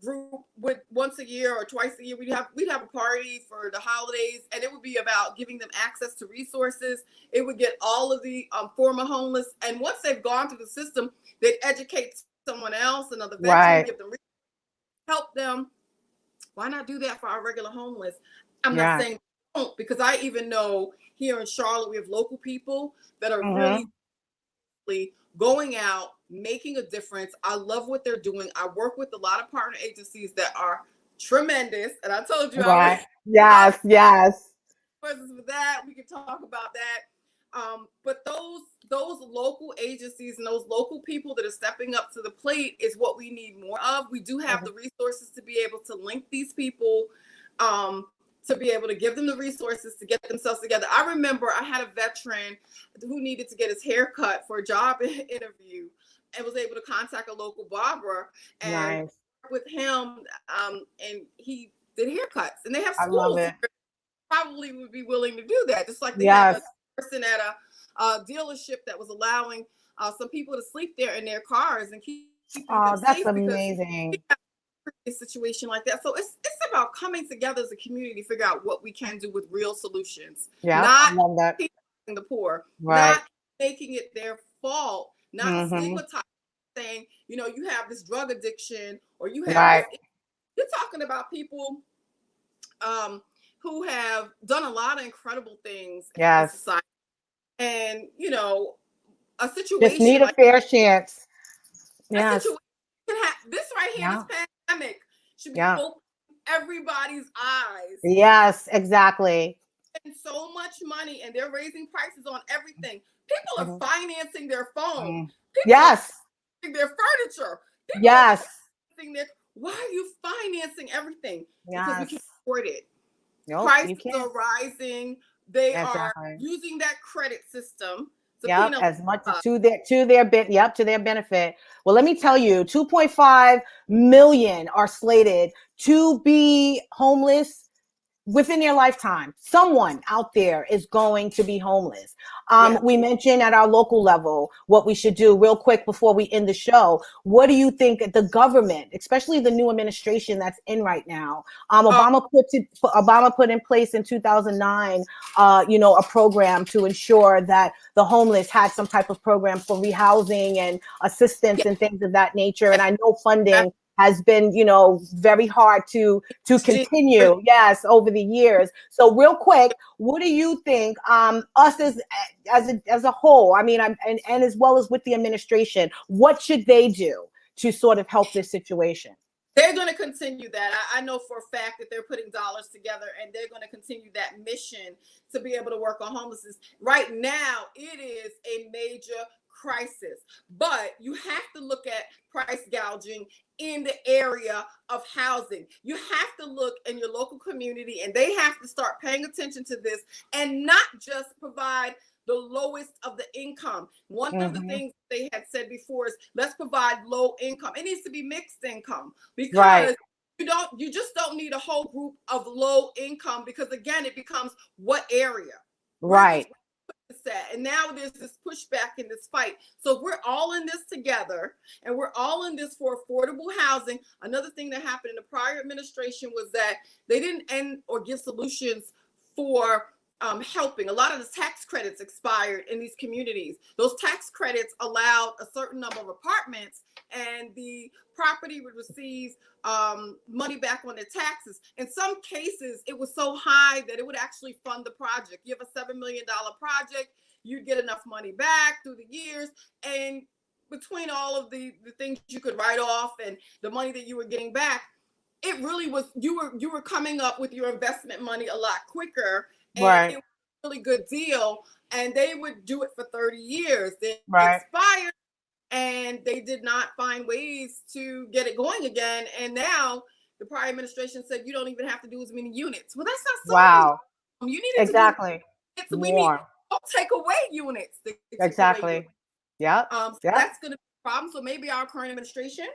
group would once a year or twice a year we'd have a party for the holidays, and it would be about giving them access to resources. It would get all of the former homeless, and once they've gone through the system, they'd educate someone else, another veteran, give them help them. Why not do that for our regular homeless? I'm not saying don't, because I even know here in Charlotte we have local people that are really going out, making a difference. I love what they're doing. I work with a lot of partner agencies that are tremendous, and I told you, yes. For that, we can talk about that. But those local agencies and those local people that are stepping up to the plate is what we need more of. We do have the resources to be able to link these people, to be able to give them the resources to get themselves together. I remember I had a veteran who needed to get his hair cut for a job interview and was able to contact a local barber and work with him, and he did haircuts. And they have schools that probably would be willing to do that, just like they have a person at a dealership that was allowing some people to sleep there in their cars and keep them safe. That's amazing. A situation like that. So it's about coming together as a community, figure out what we can do with real solutions. Not teaching the poor, not making it their fault, not stigmatizing, saying, you have this drug addiction or you have this. You're talking about people who have done a lot of incredible things in society. And, a situation just need a fair chance. This right here, this pandemic should be opening everybody's eyes. Yes, exactly. And so much money, and they're raising prices on everything. People are financing their phone. People are financing their furniture. People are financing why are you financing everything? Because we can't afford it. Prices are rising. They are using that credit system. As much to their benefit. Well, let me tell you, 2.5 million are slated to be homeless within their lifetime, someone out there is going to be homeless. Yeah. We mentioned at our local level what we should do real quick before we end the show. What do you think the government, especially the new administration that's in right now, Obama put in place in 2009, a program to ensure that the homeless had some type of program for rehousing and assistance and things of that nature. And I know funding has been, very hard to continue, yes, over the years. So real quick, what do you think, us as a whole, I mean, and as well as with the administration, what should they do to sort of help this situation? They're going to continue that. I know for a fact that they're putting dollars together, and they're going to continue that mission to be able to work on homelessness. Right now, it is a major crisis, but you have to look at price gouging in the area of housing. You have to look in your local community, and they have to start paying attention to this and not just provide the lowest of the income. One of the things they had said before is let's provide low income. It needs to be mixed income, because you just don't need a whole group of low income, because again, it becomes what area. Right. And now there's this pushback in this fight. So we're all in this together, and we're all in this for affordable housing. Another thing that happened in the prior administration was that they didn't end or give solutions for helping. A lot of the tax credits expired in these communities. Those tax credits allowed a certain number of apartments, and the property would receive money back on their taxes. In some cases, it was so high that it would actually fund the project. You have a $7 million project, you'd get enough money back through the years, and between all of the things you could write off and the money that you were getting back, it really was, you were coming up with your investment money a lot quicker. And it was a really good deal, and they would do it for 30 years. They expired, and they did not find ways to get it going again. And now the prior administration said you don't even have to do as many units. Well, that's not so. Wow. You need exactly. To do, we need to take away units. Exactly. Yeah. So that's going to be a problem. So maybe our current administration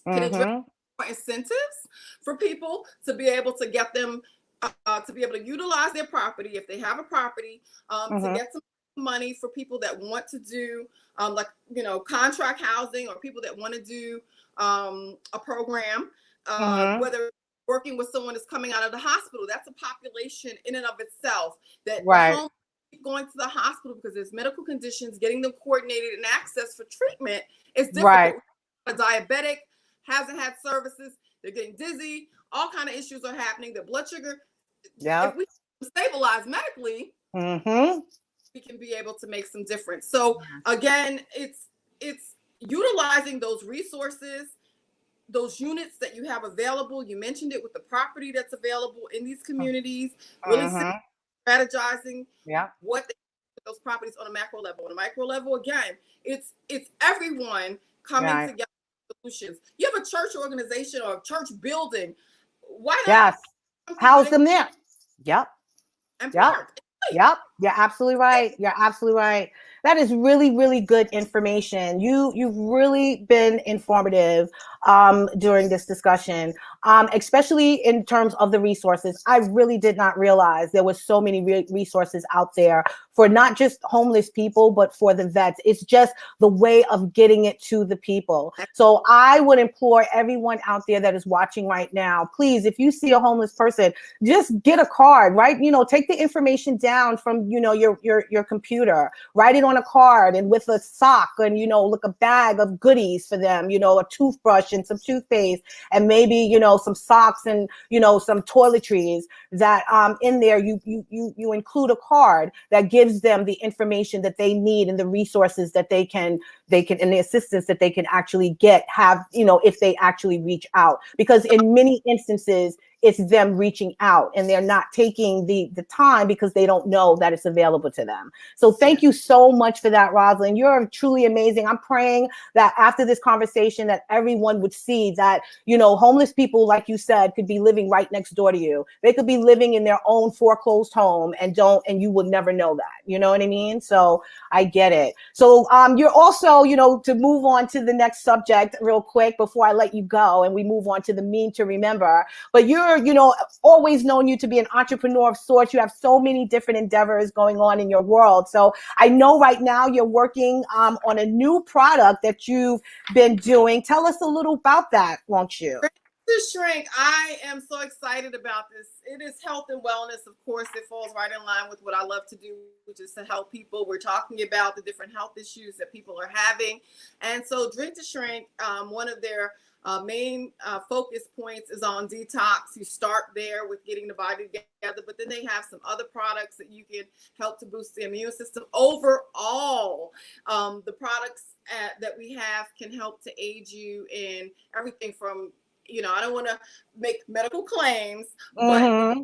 can address incentives for people to be able to get them to be able to utilize their property if they have a property, to get some money for people that want to do contract housing, or people that want to do a program, whether working with someone that's coming out of the hospital. That's a population in and of itself that going to the hospital because there's medical conditions, getting them coordinated and access for treatment is difficult. A diabetic hasn't had services, they're getting dizzy, all kind of issues are happening, their blood sugar. If we stabilize medically, we can be able to make some difference. So again, it's utilizing those resources, those units that you have available. You mentioned it with the property that's available in these communities, really strategizing what they do with those properties on a macro level. On a micro level, again, it's everyone coming together with solutions. You have a church organization or a church building. Why not house them there? And park. You're absolutely right. You're absolutely right. That is really, really good information. You've really been informative during this discussion, especially in terms of the resources. I really did not realize there was so many resources out there for not just homeless people, but for the vets. It's just the way of getting it to the people. So I would implore everyone out there that is watching right now, please, if you see a homeless person, just get a card, right? Take the information down from, your computer, write it on a card, and with a sock and, look, a bag of goodies for them, a toothbrush and some toothpaste, and maybe, some socks and, some toiletries that in there you include a card that gives them the information that they need and the resources that they can and the assistance that they can actually if they actually reach out, because in many instances it's them reaching out and they're not taking the time because they don't know that it's available to them. So thank you so much for that, Rosalind. You're truly amazing. I'm praying that after this conversation that everyone would see that, homeless people, like you said, could be living right next door to you. They could be living in their own foreclosed home and you would never know that. You know what I mean? So I get it. So you're also, to move on to the next subject real quick before I let you go and we move on to the meme to remember. But you're, always known you to be an entrepreneur of sorts. You have so many different endeavors going on in your world. So I know right now you're working on a new product that you've been doing. Tell us a little about that, won't you? To Shrink, I am so excited about this. It is health and wellness. Of course, it falls right in line with what I love to do, which is to help people. We're talking about the different health issues that people are having. And so Drink to Shrink, one of their main focus points is on detox. You start there with getting the body together, but then they have some other products that you can help to boost the immune system. Overall, the products that we have can help to aid you in everything from, I don't want to make medical claims, but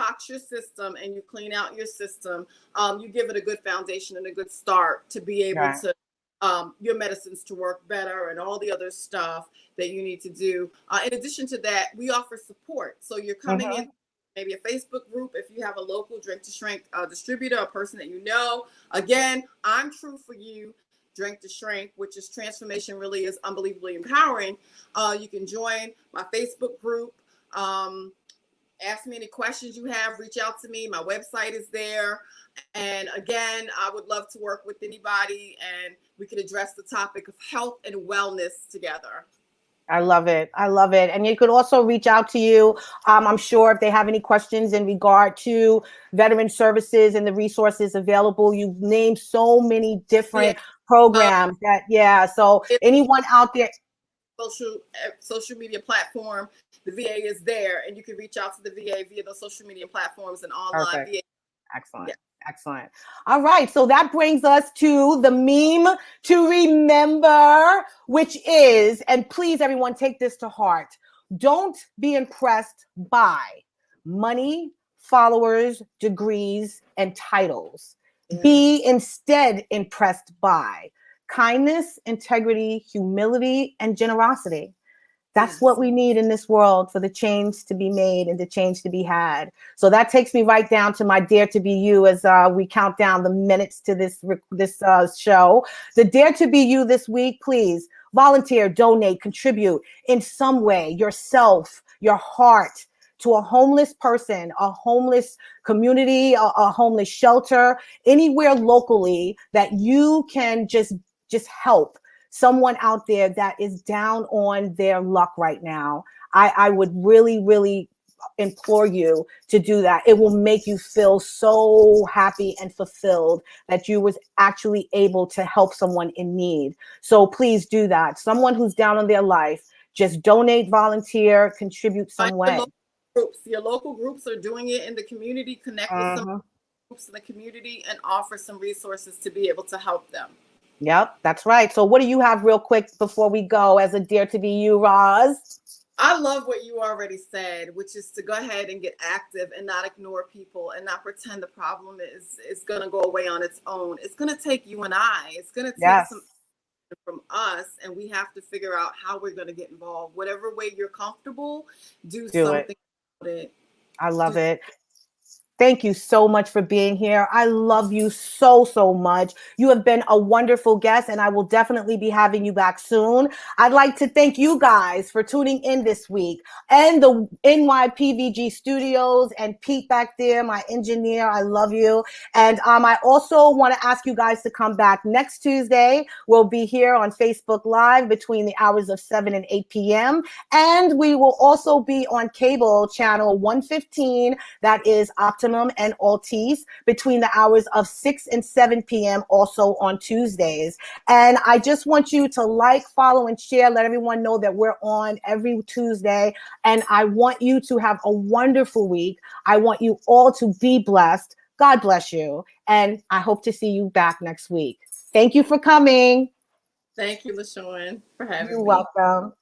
detox your system and you clean out your system. You give it a good foundation and a good start to be able to your medicines to work better and all the other stuff that you need to do. In addition to that, we offer support. So you're coming in maybe a Facebook group if you have a local Drink to Shrink distributor, a person that you know. Again, I'm True for You. Drink to Shrink, which is transformation really is unbelievably empowering. You can join my Facebook group. Ask me any questions you have, reach out to me. My website is there. And again, I would love to work with anybody and we can address the topic of health and wellness together. I love it. I love it. And you could also reach out to you. I'm sure if they have any questions in regard to veteran services and the resources available. You've named so many different programs So anyone out there. Social media platform, the VA is there and you can reach out to the VA via those social media platforms and online. VA. Excellent. Yeah. Excellent. All right. So that brings us to the meme to remember, which is, and please everyone take this to heart. Don't be impressed by money, followers, degrees, and titles. Be instead impressed by kindness, integrity, humility, and generosity. That's what we need in this world for the change to be made and the change to be had. So that takes me right down to my Dare to Be You as we count down the minutes to this show. The Dare to Be You this week, please volunteer, donate, contribute in some way, yourself, your heart, to a homeless person, a homeless community, a homeless shelter, anywhere locally that you can just help someone out there that is down on their luck right now. I would really, really implore you to do that. It will make you feel so happy and fulfilled that you was actually able to help someone in need. So please do that. Someone who's down on their life, just donate, volunteer, contribute some way. Your local groups are doing it in the community. Connect with some groups in the community and offer some resources to be able to help them. Yep, that's right. So what do you have real quick before we go as a Dare to Be You, Roz? I love what you already said, which is to go ahead and get active and not ignore people and not pretend the problem is going to go away on its own. It's going to take you and I. It's going to take some from us, and we have to figure out how we're going to get involved. Whatever way you're comfortable, do something about it. I love it. Thank you so much for being here. I love you so, so much. You have been a wonderful guest, and I will definitely be having you back soon. I'd like to thank you guys for tuning in this week, and the NYPVG studios, and Pete back there, my engineer. I love you. And I also want to ask you guys to come back next Tuesday. We'll be here on Facebook Live between the hours of 7 and 8 p.m. And we will also be on cable channel 115. That is Optimum and Altice between the hours of 6 and 7 p.m. also on Tuesdays. And I just want you to like, follow, and share. Let everyone know that we're on every Tuesday. And I want you to have a wonderful week. I want you all to be blessed. God bless you. And I hope to see you back next week. Thank you for coming. Thank you, LaShawn, for having me. You're welcome.